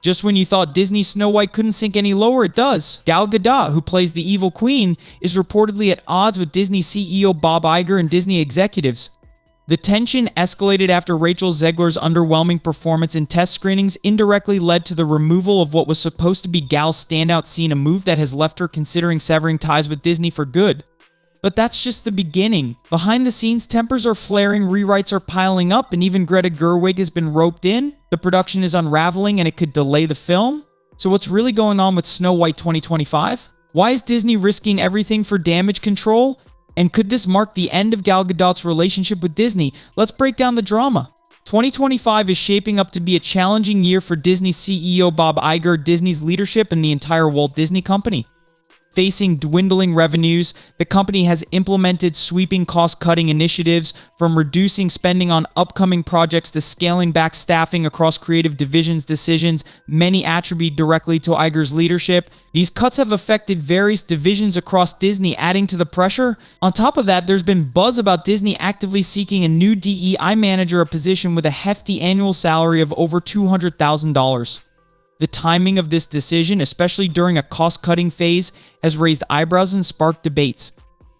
Just when you thought Disney's Snow White couldn't sink any lower, it does. Gal Gadot, who plays the evil queen, is reportedly at odds with Disney CEO Bob Iger and Disney executives. The tension escalated after Rachel Zegler's underwhelming performance in test screenings indirectly led to the removal of what was supposed to be Gal's standout scene, a move that has left her considering severing ties with Disney for good. But that's just the beginning. Behind the scenes, tempers are flaring, rewrites are piling up, and even Greta Gerwig has been roped in. The production is unraveling and it could delay the film. So what's really going on with Snow White 2025? Why is Disney risking everything for damage control? And could this mark the end of Gal Gadot's relationship with Disney? Let's break down the drama. 2025 is shaping up to be a challenging year for Disney CEO Bob Iger, Disney's leadership, and the entire Walt Disney Company. Facing dwindling revenues, the company has implemented sweeping cost-cutting initiatives, from reducing spending on upcoming projects to scaling back staffing across creative divisions. Decisions many attribute directly to Iger's leadership. These cuts have affected various divisions across Disney, adding to the pressure. On top of that, there's been buzz about Disney actively seeking a new DEI manager, a position with a hefty annual salary of over $200,000. The timing of this decision, especially during a cost-cutting phase, has raised eyebrows and sparked debates.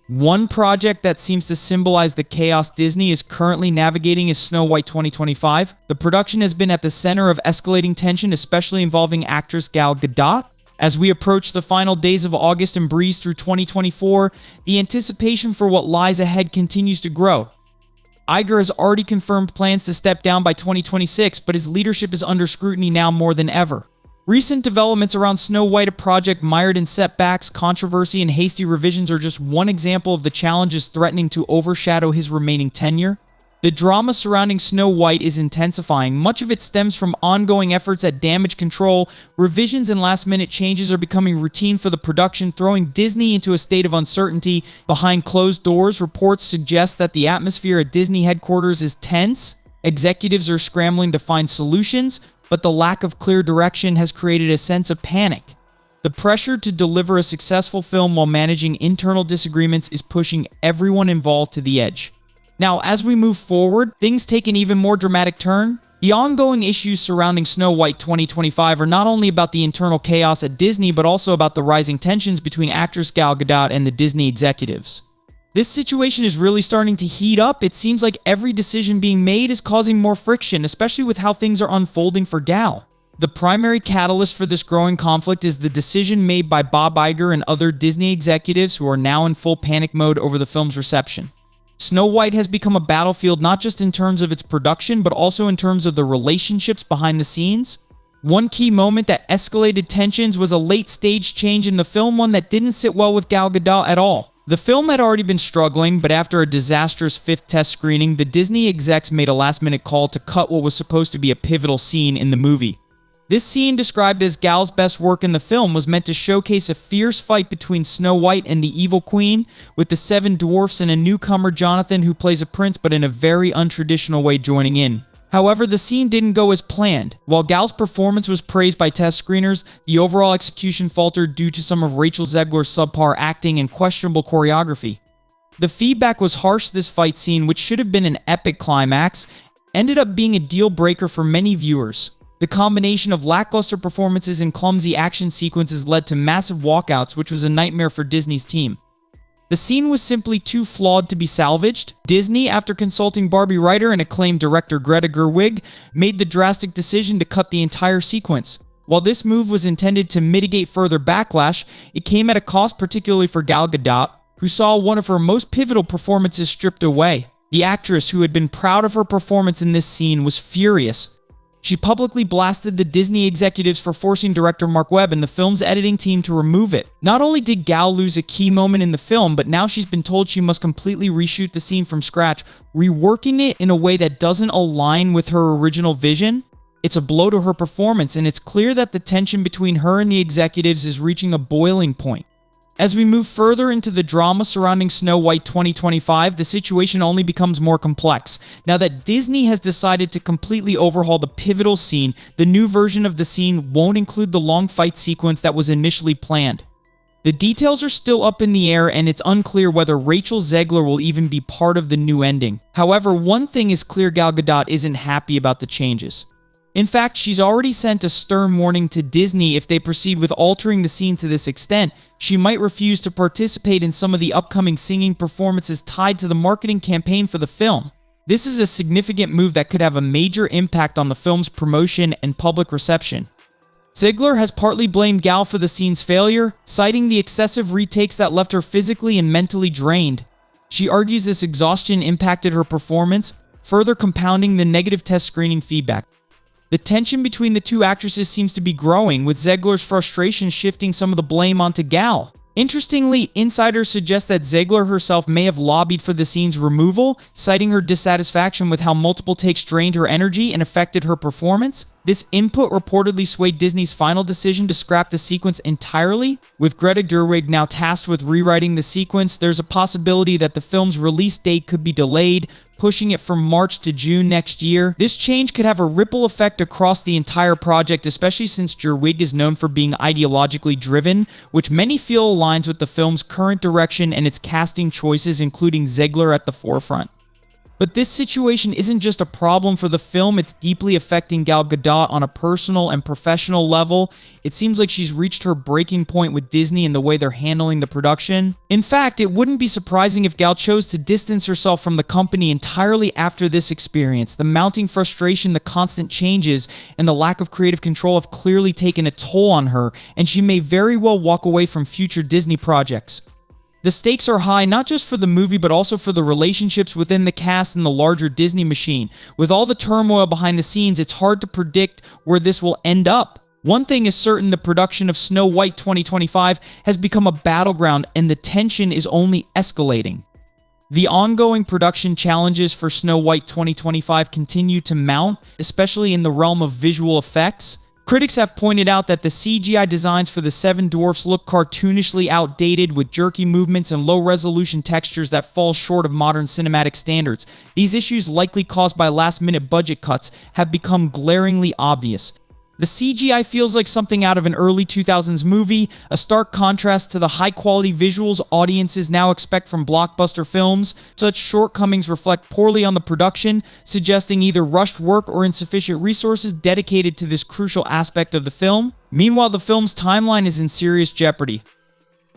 One project that seems to symbolize the chaos Disney is currently navigating is Snow White 2025. The production has been at the center of escalating tension, especially involving actress Gal Gadot. As we approach the final days of August and breeze through 2024, the anticipation for what lies ahead continues to grow. Iger has already confirmed plans to step down by 2026, but his leadership is under scrutiny now more than ever. Recent developments around Snow White, a project mired in setbacks, controversy, and hasty revisions, are just one example of the challenges threatening to overshadow his remaining tenure. The drama surrounding Snow White is intensifying. Much of it stems from ongoing efforts at damage control. Revisions and last-minute changes are becoming routine for the production, throwing Disney into a state of uncertainty. Behind closed doors, reports suggest that the atmosphere at Disney headquarters is tense. Executives are scrambling to find solutions, but the lack of clear direction has created a sense of panic. The pressure to deliver a successful film while managing internal disagreements is pushing everyone involved to the edge. Now, as we move forward, things take an even more dramatic turn. The ongoing issues surrounding Snow White 2025 are not only about the internal chaos at Disney, but also about the rising tensions between actress Gal Gadot and the Disney executives. This situation is really starting to heat up. It seems like every decision being made is causing more friction, especially with how things are unfolding for Gal. The primary catalyst for this growing conflict is the decision made by Bob Iger and other Disney executives who are now in full panic mode over the film's reception. Snow White has become a battlefield not just in terms of its production, but also in terms of the relationships behind the scenes. One key moment that escalated tensions was a late-stage change in the film, one that didn't sit well with Gal Gadot at all. The film had already been struggling, but after a disastrous fifth test screening, the Disney execs made a last-minute call to cut what was supposed to be a pivotal scene in the movie. This scene, described as Gal's best work in the film, was meant to showcase a fierce fight between Snow White and the evil queen, with the seven dwarfs and a newcomer, Jonathan, who plays a prince but in a very untraditional way, joining in. However, the scene didn't go as planned. While Gal's performance was praised by test screeners, the overall execution faltered due to some of Rachel Zegler's subpar acting and questionable choreography. The feedback was harsh. This fight scene, which should have been an epic climax, ended up being a deal-breaker for many viewers. The combination of lackluster performances and clumsy action sequences led to massive walkouts, which was a nightmare for Disney's team. The scene was simply too flawed to be salvaged. Disney, after consulting Barbie writer and acclaimed director Greta Gerwig, made the drastic decision to cut the entire sequence. While this move was intended to mitigate further backlash, it came at a cost, particularly for Gal Gadot, who saw one of her most pivotal performances stripped away. The actress, who had been proud of her performance in this scene, was furious. She publicly blasted the Disney executives for forcing director Mark Webb and the film's editing team to remove it. Not only did Gal lose a key moment in the film, but now she's been told she must completely reshoot the scene from scratch, reworking it in a way that doesn't align with her original vision. It's a blow to her performance, and it's clear that the tension between her and the executives is reaching a boiling point. As we move further into the drama surrounding Snow White 2025, the situation only becomes more complex. Now that Disney has decided to completely overhaul the pivotal scene, the new version of the scene won't include the long fight sequence that was initially planned. The details are still up in the air, and it's unclear whether Rachel Zegler will even be part of the new ending. However, one thing is clear: Gal Gadot isn't happy about the changes. In fact, she's already sent a stern warning to Disney if they proceed with altering the scene to this extent. She might refuse to participate in some of the upcoming singing performances tied to the marketing campaign for the film. This is a significant move that could have a major impact on the film's promotion and public reception. Zegler has partly blamed Gal for the scene's failure, citing the excessive retakes that left her physically and mentally drained. She argues this exhaustion impacted her performance, further compounding the negative test screening feedback. The tension between the two actresses seems to be growing, with Zegler's frustration shifting some of the blame onto Gal. Interestingly, insiders suggest that Zegler herself may have lobbied for the scene's removal, citing her dissatisfaction with how multiple takes drained her energy and affected her performance. This input reportedly swayed Disney's final decision to scrap the sequence entirely. With Greta Gerwig now tasked with rewriting the sequence, there's a possibility that the film's release date could be delayed, pushing it from March to June next year. This change could have a ripple effect across the entire project, especially since Gerwig is known for being ideologically driven, which many feel aligns with the film's current direction and its casting choices, including Zegler at the forefront. But this situation isn't just a problem for the film, it's deeply affecting Gal Gadot on a personal and professional level. It seems like she's reached her breaking point with Disney in the way they're handling the production. In fact, it wouldn't be surprising if Gal chose to distance herself from the company entirely after this experience. The mounting frustration, the constant changes, and the lack of creative control have clearly taken a toll on her, and she may very well walk away from future Disney projects. The stakes are high not just for the movie but also for the relationships within the cast and the larger Disney machine. With all the turmoil behind the scenes, it's hard to predict where this will end up. One thing is certain, the production of Snow White 2025 has become a battleground and the tension is only escalating. The ongoing production challenges for Snow White 2025 continue to mount, especially in the realm of visual effects. Critics have pointed out that the CGI designs for the Seven Dwarfs look cartoonishly outdated, with jerky movements and low-resolution textures that fall short of modern cinematic standards. These issues, likely caused by last-minute budget cuts, have become glaringly obvious. The CGI feels like something out of an early 2000s movie, a stark contrast to the high-quality visuals audiences now expect from blockbuster films. Such shortcomings reflect poorly on the production, suggesting either rushed work or insufficient resources dedicated to this crucial aspect of the film. Meanwhile, the film's timeline is in serious jeopardy.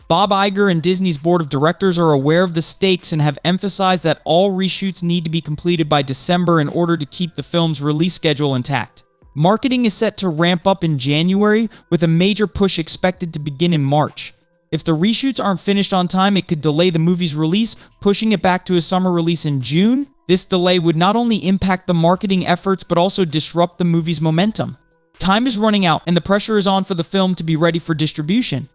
Bob Iger and Disney's board of directors are aware of the stakes and have emphasized that all reshoots need to be completed by December in order to keep the film's release schedule intact. Marketing is set to ramp up in January, with a major push expected to begin in March. If the reshoots aren't finished on time, it could delay the movie's release, pushing it back to a summer release in June. This delay would not only impact the marketing efforts, but also disrupt the movie's momentum. Time is running out, and the pressure is on for the film to be ready for distribution.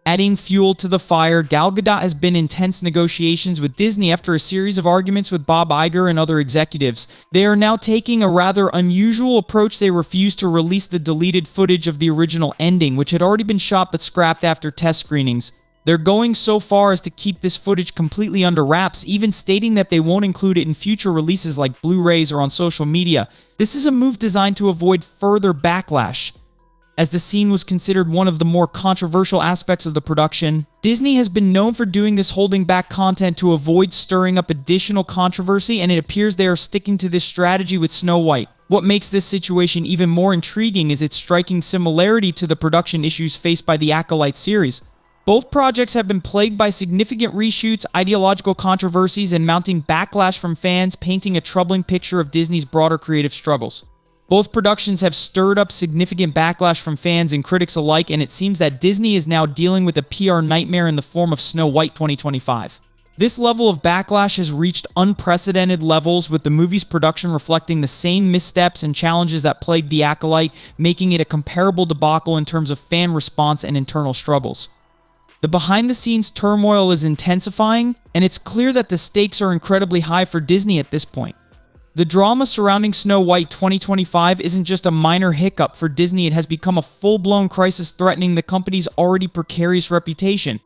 Adding fuel to the fire, Gal Gadot has been in tense negotiations with Disney after a series of arguments with Bob Iger and other executives. They are now taking a rather unusual approach. They refuse to release the deleted footage of the original ending, which had already been shot but scrapped after test screenings. They're going so far as to keep this footage completely under wraps, even stating that they won't include it in future releases like Blu-rays or on social media. This is a move designed to avoid further backlash, as the scene was considered one of the more controversial aspects of the production. Disney has been known for doing this, holding back content to avoid stirring up additional controversy, and it appears they are sticking to this strategy with Snow White. What makes this situation even more intriguing is its striking similarity to the production issues faced by the Acolyte series. Both projects have been plagued by significant reshoots, ideological controversies, and mounting backlash from fans, painting a troubling picture of Disney's broader creative struggles. Both productions have stirred up significant backlash from fans and critics alike, and it seems that Disney is now dealing with a PR nightmare in the form of Snow White 2025. This level of backlash has reached unprecedented levels, with the movie's production reflecting the same missteps and challenges that plagued The Acolyte, making it a comparable debacle in terms of fan response and internal struggles. The behind-the-scenes turmoil is intensifying, and it's clear that the stakes are incredibly high for Disney at this point. The drama surrounding Snow White 2025 isn't just a minor hiccup for Disney, it has become a full-blown crisis threatening the company's already precarious reputation.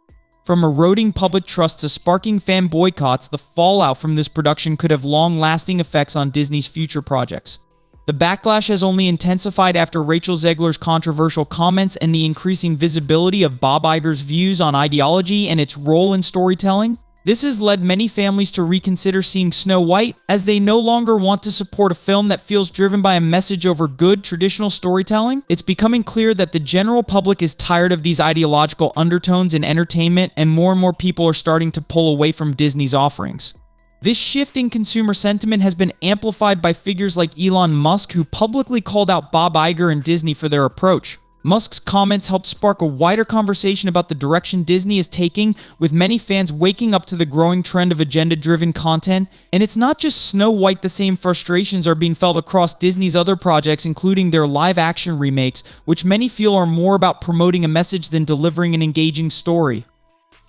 From eroding public trust to sparking fan boycotts, the fallout from this production could have long-lasting effects on Disney's future projects. The backlash has only intensified after Rachel Zegler's controversial comments and the increasing visibility of Bob Iger's views on ideology and its role in storytelling. This has led many families to reconsider seeing Snow White, as they no longer want to support a film that feels driven by a message over good, traditional storytelling. It's becoming clear that the general public is tired of these ideological undertones in entertainment, and more people are starting to pull away from Disney's offerings. This shift in consumer sentiment has been amplified by figures like Elon Musk, who publicly called out Bob Iger and Disney for their approach. Musk's comments helped spark a wider conversation about the direction Disney is taking, with many fans waking up to the growing trend of agenda-driven content. And it's not just Snow White, the same frustrations are being felt across Disney's other projects, including their live-action remakes, which many feel are more about promoting a message than delivering an engaging story.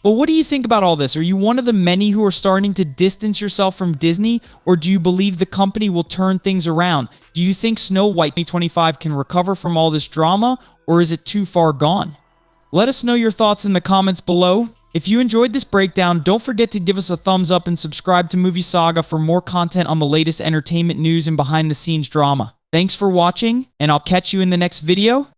But what do you think about all this? Are you one of the many who are starting to distance yourself from Disney, or do you believe the company will turn things around? Do you think Snow White 2025 can recover from all this drama, or is it too far gone? Let us know your thoughts in the comments below. If you enjoyed this breakdown, don't forget to give us a thumbs up and subscribe to Movie Saga for more content on the latest entertainment news and behind-the-scenes drama. Thanks for watching, and I'll catch you in the next video.